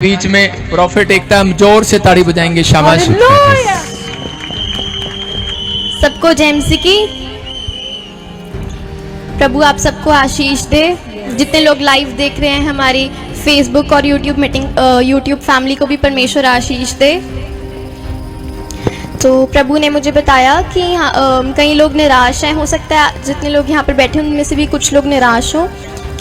बीच में प्रॉफिट एकदम जोर से ताड़ी बजाएंगे। शाबाश। सबको जय मसीह की। प्रभु आप सबको आशीष दे। जितने लोग लाइव देख रहे हैं हमारी फेसबुक और यूट्यूब मीटिंग, यूट्यूब फैमिली को भी परमेश्वर आशीष दे। तो प्रभु ने मुझे बताया कि कई लोग निराश हैं। हो सकता है जितने लोग यहाँ पर बैठे हैं उनमें से भी कुछ लोग निराश हों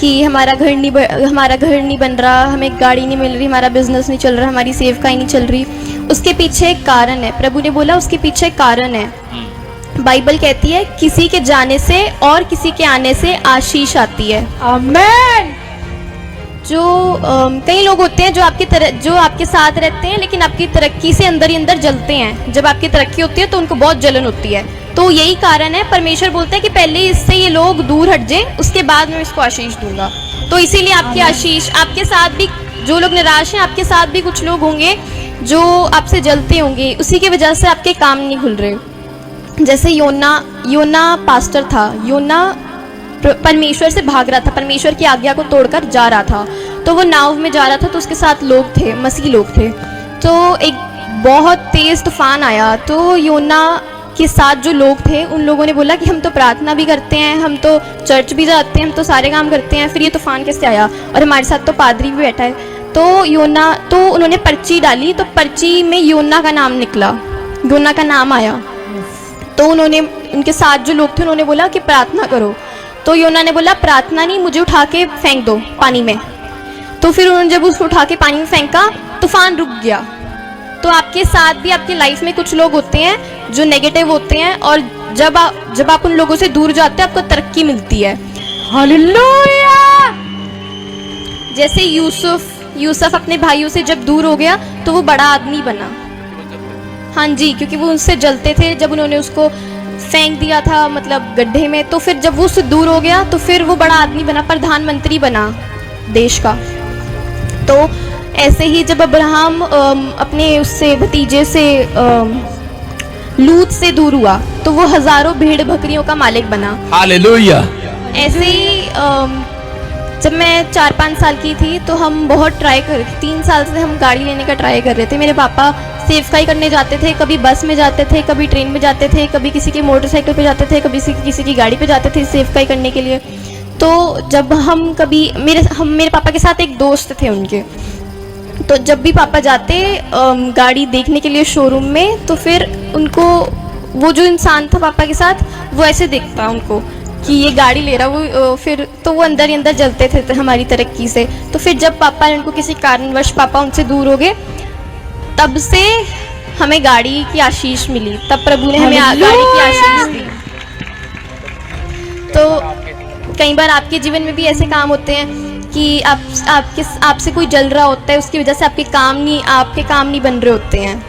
कि हमारा घर नहीं बन रहा, हमें गाड़ी नहीं मिल रही, हमारा बिजनेस नहीं चल रहा, हमारी सेवकाई नहीं चल रही। उसके पीछे एक कारण है। प्रभु ने बोला उसके पीछे एक कारण है। बाइबल कहती है किसी के जाने से और किसी के आने से आशीष आती है। आमेन। जो कई लोग होते हैं जो आपके साथ रहते हैं लेकिन आपकी तरक्की से अंदर ही अंदर जलते हैं। जब आपकी तरक्की होती है तो उनको बहुत जलन होती है। तो यही कारण है, परमेश्वर बोलता है कि पहले इससे ये लोग दूर हट जाए, उसके बाद मैं इसको आशीष दूंगा। तो इसीलिए आपकी आशीष आपके साथ भी, जो लोग निराश हैं आपके साथ भी कुछ लोग होंगे जो आपसे जलते होंगे, उसी की वजह से आपके काम नहीं खुल रहे। जैसे योना पास्टर था। योना परमेश्वर से भाग रहा था, परमेश्वर की आज्ञा को तोड़कर जा रहा था। तो वो नाव में जा रहा था तो उसके साथ लोग थे, मसीह लोग थे। तो एक बहुत तेज तूफान आया। तो योना के साथ जो लोग थे उन लोगों ने बोला कि हम तो प्रार्थना भी करते हैं, हम तो चर्च भी जाते हैं, हम तो सारे काम करते हैं, फिर ये तूफान कैसे आया? और हमारे साथ तो पादरी भी बैठा है। तो उन्होंने पर्ची डाली, तो पर्ची में योना का नाम निकला, योना का नाम आया। तो उनके साथ जो लोग थे उन्होंने बोला कि प्रार्थना करो। तो योना ने बोला प्रार्थना नहीं, मुझे उठा के फेंक दो पानी में। तो फिर उन्होंने जब उसको उठा के पानी में फेंका, तूफान रुक गया। तो आपके साथ भी आपकी लाइफ में कुछ लोग होते हैं जो नेगेटिव होते हैं, और जब आप उन लोगों से दूर जाते हैं आपको तरक्की मिलती है। हालेलुया। जैसे यूसुफ अपने भाइयों से जब दूर हो गया तो वो बड़ा आदमी बना। हाँ जी, क्योंकि वो उनसे जलते थे। जब उन्होंने उसको फेंक दिया था मतलब गड्ढे में, तो फिर जब वो उससे दूर हो गया तो फिर वो बड़ा आदमी बना, प्रधानमंत्री बना देश का। तो ऐसे ही जब अब्राहम अपने उससे भतीजे से लूत से दूर हुआ तो वो हजारों भेड़ बकरियों का मालिक बना। हालेलुया। ऐसे ही जब मैं 4-5 साल की थी तो हम बहुत ट्राई कर 3 साल से हम गाड़ी लेने का ट्राई कर रहे थे। मेरे पापा सेवकाई करने जाते थे, कभी बस में जाते थे, कभी ट्रेन में जाते थे, कभी किसी की मोटरसाइकिल पे जाते थे, कभी किसी की गाड़ी पे जाते थे सेवकाई करने के लिए। तो जब हम कभी मेरे पापा के साथ एक दोस्त थे उनके, तो जब भी पापा जाते गाड़ी देखने के लिए शोरूम में, तो फिर उनको वो जो इंसान था पापा के साथ वो ऐसे देखता उनको कि ये गाड़ी ले रहा, वो फिर तो वो अंदर ही अंदर जलते थे हमारी तरक्की से। तो फिर जब पापा उनको किसी कारणवश पापा उनसे दूर हो गए, तब से हमें गाड़ी की आशीष मिली, तब प्रभु ने हमें गाड़ी की आशीष दी। तो कई बार आपके जीवन में भी ऐसे काम होते हैं कि आपसे कोई जल रहा होता है, उसकी वजह से आपके काम नहीं बन रहे होते हैं।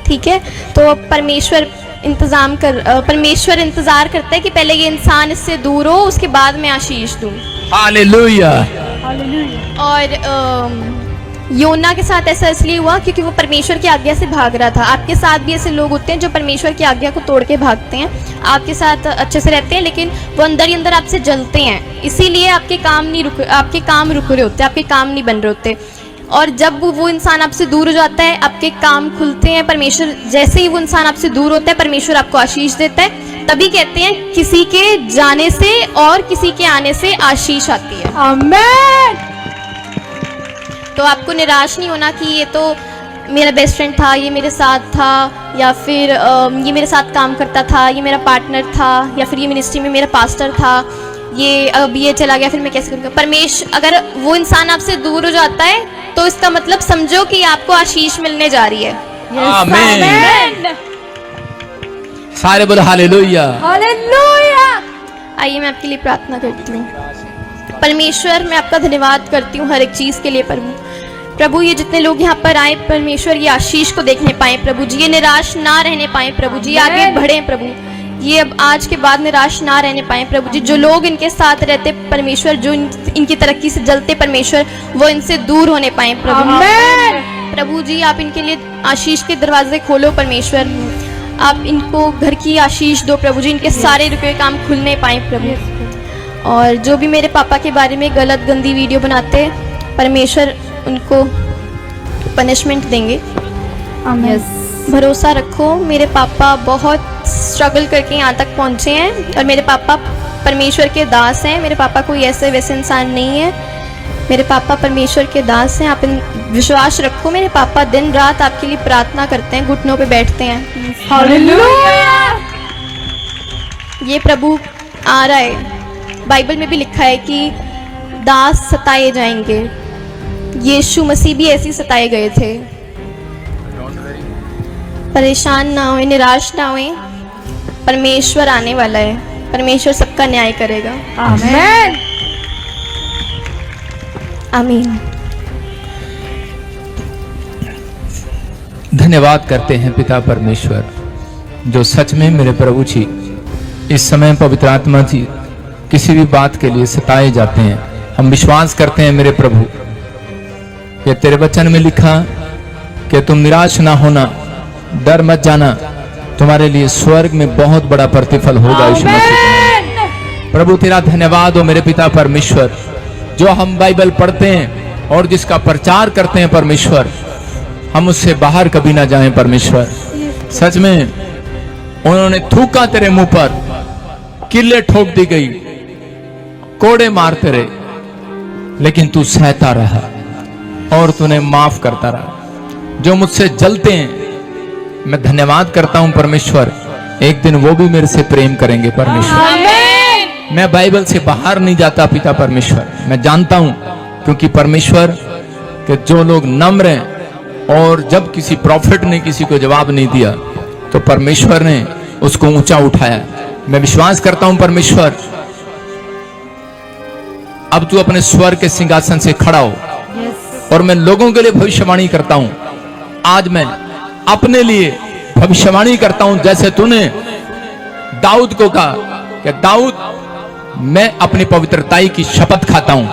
ठीक है, तो परमेश्वर इंतजार करता है कि पहले ये इंसान इससे दूर हो, उसके बाद मैं आशीष दूं। हालेलुया। और योना के साथ ऐसा इसलिए हुआ क्योंकि वो परमेश्वर की आज्ञा से भाग रहा था। आपके साथ भी ऐसे लोग होते हैं जो परमेश्वर की आज्ञा को तोड़ के भागते हैं, आपके साथ अच्छे से रहते हैं लेकिन वो अंदर ही अंदर आपसे जलते हैं। इसीलिए आपके काम रुक रहे होते, आपके काम नहीं बन रहे होते। और जब वो इंसान आपसे दूर हो जाता है आपके काम खुलते हैं। परमेश्वर जैसे ही वो इंसान आपसे दूर होता है परमेश्वर आपको आशीष देता है। तभी कहते हैं किसी के जाने से और किसी के आने से आशीष आती है। आमेन। तो आपको निराश नहीं होना कि ये तो मेरा बेस्ट फ्रेंड था, ये मेरे साथ था, या फिर ये मेरे साथ काम करता था, ये मेरा पार्टनर था, या फिर ये मिनिस्ट्री में मेरा पास्टर था, ये अब ये चला गया फिर मैं कैसे करूँगा। परमेश्वर अगर वो इंसान आपसे दूर हो जाता है तो इसका मतलब समझो कि आपको आशीष मिलने जा रही है। आमेन। सारे बोलो हालेलुया। हालेलुया। आइए मैं आपके लिए प्रार्थना करती हूँ। परमेश्वर मैं आपका धन्यवाद करती हूँ हर एक चीज़ के लिए। प्रभु ये जितने लोग यहाँ पर आए परमेश्वर ये आशीष को देखने पाए प्रभु जी, ये निराश ना रहने पाए प्रभु जी, आगे बढ़े प्रभु, ये अब आज के बाद निराश ना रहने पाए प्रभु जी। जो लोग इनके साथ रहते परमेश्वर, जो इनकी तरक्की से जलते परमेश्वर, वो इनसे दूर होने पाए प्रभु जी। आप इनके लिए आशीष के दरवाजे खोलो परमेश्वर, आप इनको घर की आशीष दो प्रभु जी, इनके सारे रुके काम खुलने पाए प्रभु। और जो भी मेरे पापा के बारे में गलत गंदी वीडियो बनाते परमेश्वर उनको पनिशमेंट देंगे। यस भरोसा रखो, मेरे पापा बहुत स्ट्रगल करके यहाँ तक पहुँचे हैं और मेरे पापा परमेश्वर के दास हैं। मेरे पापा कोई ऐसे वैसे इंसान नहीं है, मेरे पापा परमेश्वर के दास हैं। आप इन विश्वास रखो, मेरे पापा दिन रात आपके लिए प्रार्थना करते हैं, घुटनों पे बैठते हैं। हालेलुया। ये प्रभु आ रहा है। बाइबल में भी लिखा है कि दास सताए जाएंगे। यीशु मसीह भी ऐसे ही सताए गए थे। परेशान ना होए, निराश ना होए, परमेश्वर आने वाला है, परमेश्वर सबका न्याय करेगा। आमेन। आमीन। धन्यवाद करते हैं पिता परमेश्वर, जो सच में मेरे प्रभु जी इस समय पवित्र आत्मा जी किसी भी बात के लिए सताए जाते हैं। हम विश्वास करते हैं मेरे प्रभु, ये तेरे वचन में लिखा कि तुम निराश ना होना, डर मत जाना, तुम्हारे लिए स्वर्ग में बहुत बड़ा प्रतिफल होगा। यीशु मसीह के नाम। प्रभु तेरा धन्यवाद हो मेरे पिता परमेश्वर, जो हम बाइबल पढ़ते हैं और जिसका प्रचार करते हैं परमेश्वर, हम उससे बाहर कभी ना जाएं परमेश्वर। सच में उन्होंने थूका तेरे मुंह पर, किल्ले ठोक दी गई, कोड़े मारते रहे, लेकिन तू सहता रहा और तूने माफ करता रहा। जो मुझसे जलते हैं, मैं धन्यवाद करता हूं परमेश्वर, एक दिन वो भी मेरे से प्रेम करेंगे परमेश्वर। मैं बाइबल से बाहर नहीं जाता पिता परमेश्वर, मैं जानता हूं, क्योंकि परमेश्वर के जो लोग नम्र हैं, और जब किसी प्रॉफिट ने किसी को जवाब नहीं दिया तो परमेश्वर ने उसको ऊंचा उठाया। मैं विश्वास करता हूं परमेश्वर, अब तू अपने स्वर्ग के सिंहासन से खड़ा हो, और मैं लोगों के लिए भविष्यवाणी करता हूं। आज मैं अपने लिए भविष्यवाणी करता हूं, जैसे तूने दाऊद को कहा कि दाऊद, मैं अपनी पवित्रताई की शपथ खाता हूं,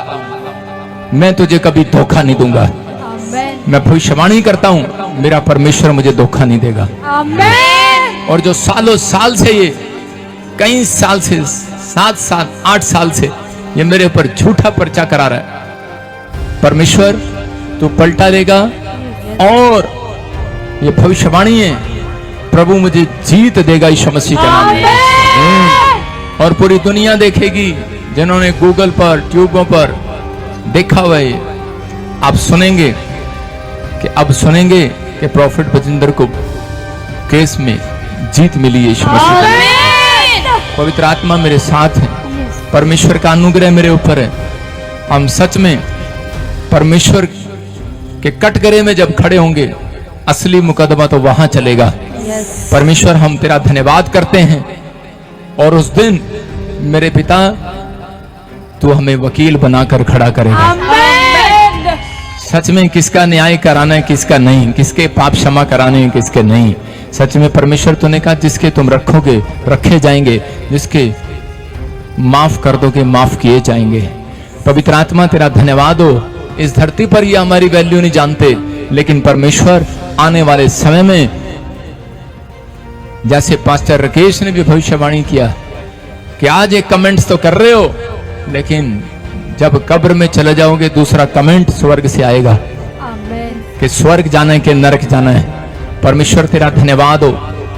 मैं तुझे कभी धोखा नहीं दूंगा। मैं भविष्यवाणी करता हूं, मेरा परमेश्वर मुझे धोखा नहीं देगा। आमेन। और जो सालों साल से, ये कई साल से, 7 साल 8 साल से ये मेरे ऊपर झूठा पर्चा करा रहा है, परमेश्वर तू पलटा देगा। और ये भविष्यवाणी है, प्रभु मुझे जीत देगा यीशु मसीह के नाम में। और पूरी दुनिया देखेगी, जिन्होंने गूगल पर, ट्यूबों पर देखा हुआ है, आप सुनेंगे कि प्रॉफिट बजिंदर को केस में जीत मिली है यीशु मसीह के नाम। पवित्र आत्मा मेरे साथ है, परमेश्वर का अनुग्रह मेरे ऊपर है। हम सच में परमेश्वर के कटघरे में जब खड़े होंगे, असली मुकदमा तो वहां चलेगा। परमेश्वर हम तेरा धन्यवाद करते हैं, और उस दिन मेरे पिता तू हमें वकील बनाकर खड़ा करेगा। सच में किसका न्याय कराना है, किसका नहीं, किसके पाप क्षमा कराने हैं, किसके नहीं। सच में परमेश्वर तूने कहा जिसके तुम रखोगे रखे जाएंगे, जिसके माफ कर दोगे माफ किए जाएंगे। पवित्र आत्मा तेरा धन्यवाद हो। इस धरती पर ये हमारी वैल्यू नहीं जानते, लेकिन परमेश्वर आने वाले समय में, जैसे पास्टर राकेश ने भी भविष्यवाणी किया कि आज एक कमेंट्स तो कर रहे हो, लेकिन जब कब्र में चले जाओगे दूसरा कमेंट स्वर्ग से आएगा कि स्वर्ग जाना है कि नरक जाना है। परमेश्वर तेरा धन्यवाद हो,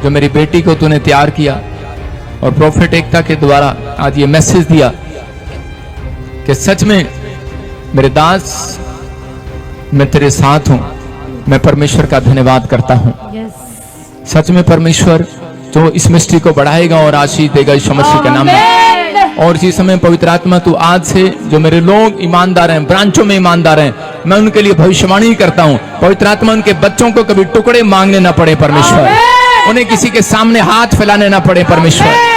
जो मेरी बेटी को तूने तैयार किया और प्रॉफिट एकता के द्वारा आज ये मैसेज दिया कि सच में मेरे दास, मैं तेरे साथ हूं। मैं परमेश्वर का धन्यवाद करता हूं। सच में परमेश्वर जो इस मिस्ट्री को बढ़ाएगा और आशीष देगा यीशु मसीह के नाम में। और इसी समय पवित्र आत्मा तू आज से जो मेरे लोग ईमानदार हैं, ब्रांचों में ईमानदार हैं, मैं उनके लिए भविष्यवाणी करता हूं। पवित्र आत्मा उनके बच्चों को कभी टुकड़े मांगने ना पड़े परमेश्वर, उन्हें किसी के सामने हाथ फैलाने ना पड़े परमेश्वर।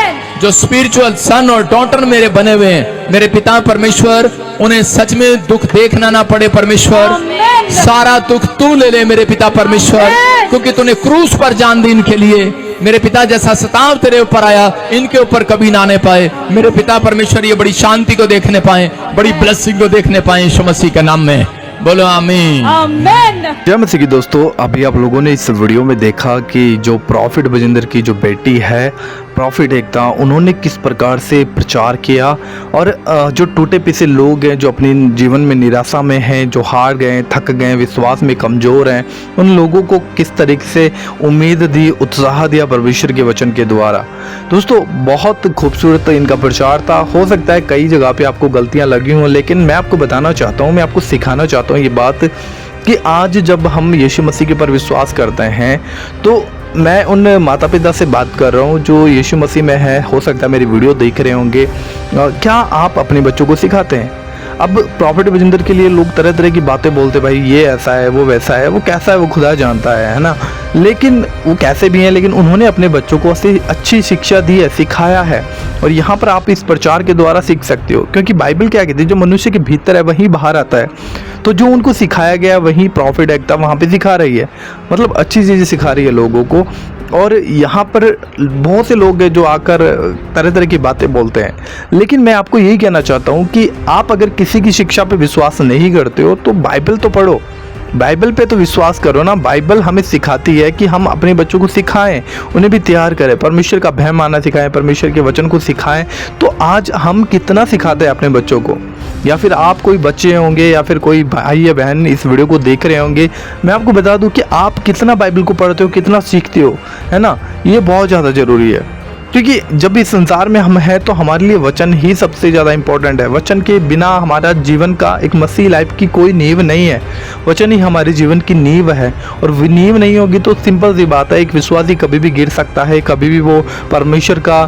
जो स्पिरिचुअल सन और डॉटर मेरे बने हुए हैं, मेरे पिता परमेश्वर, उन्हें सच में दुख देखना ना पड़े परमेश्वर। सारा दुख तू ले ले मेरे पिता परमेश्वर, क्योंकि तूने क्रूस पर जान दी इनके लिए। मेरे पिता जैसा सताव तेरे ऊपर आया, इनके ऊपर कभी ना आने पाए मेरे पिता परमेश्वर। ये बड़ी शांति को देखने पाए, बड़ी ब्लेसिंग को देखने पाए यीशु मसीह के नाम में। बोलो आमीन। आमेन। जय मसीह की दोस्तों, अभी आप लोगों ने इस वीडियो में देखा कि जो प्रॉफिट बजिंदर की जो बेटी है प्रॉफिट एकता, उन्होंने किस प्रकार से प्रचार किया और जो टूटे पिसे लोग हैं, जो अपने जीवन में निराशा में हैं, जो हार गए, थक गए, विश्वास में कमज़ोर हैं, उन लोगों को किस तरीके से उम्मीद दी, उत्साह दिया परमेश्वर के वचन के द्वारा। दोस्तों बहुत खूबसूरत इनका प्रचार था। हो सकता है कई जगह पे आपको गलतियां लगी हों, लेकिन मैं आपको बताना चाहता हूँ, मैं आपको सिखाना चाहता हूँ ये बात कि आज जब हम यीशु मसीह के पर विश्वास करते हैं, तो मैं उन माता पिता से बात कर रहा हूँ जो यीशु मसीह में है। हो सकता है मेरी वीडियो देख रहे होंगे। क्या आप अपने बच्चों को सिखाते हैं? अब प्रॉफिट बजिंदर के लिए लोग तरह तरह की बातें बोलते, भाई ये ऐसा है, वो वैसा है, वो कैसा है वो खुदा जानता है ना। लेकिन वो कैसे भी हैं, लेकिन उन्होंने अपने बच्चों को अच्छी शिक्षा दी है, सिखाया है। और यहाँ पर आप इस प्रचार के द्वारा सीख सकते हो, क्योंकि बाइबल क्या कहती है, जो मनुष्य के भीतर है वही बाहर आता है। तो जो उनको सिखाया गया वही प्रॉफिट एकता वहाँ पे सिखा रही है, मतलब अच्छी चीज़ें सिखा रही है लोगों को। और यहाँ पर बहुत से लोग हैं जो आकर तरह तरह की बातें बोलते हैं, लेकिन मैं आपको यही कहना चाहता हूँ कि आप अगर किसी की शिक्षा पे विश्वास नहीं करते हो तो बाइबल तो पढ़ो, बाइबल पे तो विश्वास करो ना। बाइबल हमें सिखाती है कि हम अपने बच्चों को सिखाएं, उन्हें भी तैयार करें, परमेश्वर का भय मानना सिखाएं, परमेश्वर के वचन को सिखाएं। तो आज हम कितना सिखाते हैं अपने बच्चों को, या फिर आप कोई बच्चे होंगे या फिर कोई भाई या बहन इस वीडियो को देख रहे होंगे, मैं आपको बता दूं कि आप कितना बाइबल को पढ़ते हो, कितना सीखते हो, है ना। ये बहुत ज़्यादा ज़रूरी है, क्योंकि जब इस संसार में हम हैं तो हमारे लिए वचन ही सबसे ज़्यादा इम्पोर्टेंट है। वचन के बिना हमारा जीवन का एक मसीह लाइफ की कोई नींव नहीं है। वचन ही हमारे जीवन की नींव है, और नींव नहीं होगी तो सिंपल सी बात है, एक विश्वासी कभी भी गिर सकता है, कभी भी वो परमेश्वर का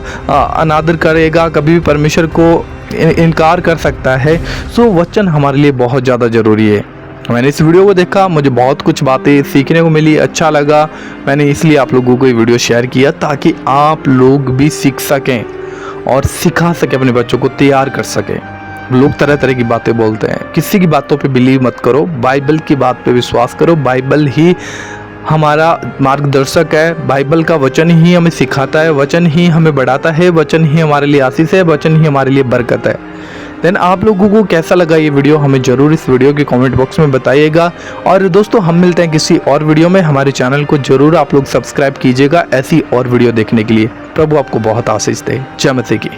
अनादर करेगा, कभी भी परमेश्वर को इनकार कर सकता है। सो वचन हमारे लिए बहुत ज़्यादा ज़रूरी है। मैंने इस वीडियो को देखा, मुझे बहुत कुछ बातें सीखने को मिली, अच्छा लगा। मैंने इसलिए आप लोगों को ये वीडियो शेयर किया ताकि आप लोग भी सीख सकें और सिखा सकें, अपने बच्चों को तैयार कर सकें। लोग तरह तरह की बातें बोलते हैं, किसी की बातों पे बिलीव मत करो, बाइबल की बात पे विश्वास करो। बाइबल ही हमारा मार्गदर्शक है, बाइबल का वचन ही हमें सिखाता है, वचन ही हमें बढ़ाता है, वचन ही हमारे लिए आशीष है, वचन ही हमारे लिए बरकत है। देन आप लोगों को कैसा लगा ये वीडियो, हमें ज़रूर इस वीडियो के कमेंट बॉक्स में बताइएगा। और दोस्तों हम मिलते हैं किसी और वीडियो में। हमारे चैनल को ज़रूर आप लोग सब्सक्राइब कीजिएगा ऐसी और वीडियो देखने के लिए। प्रभु आपको बहुत आशीष दे। जय मसीह की।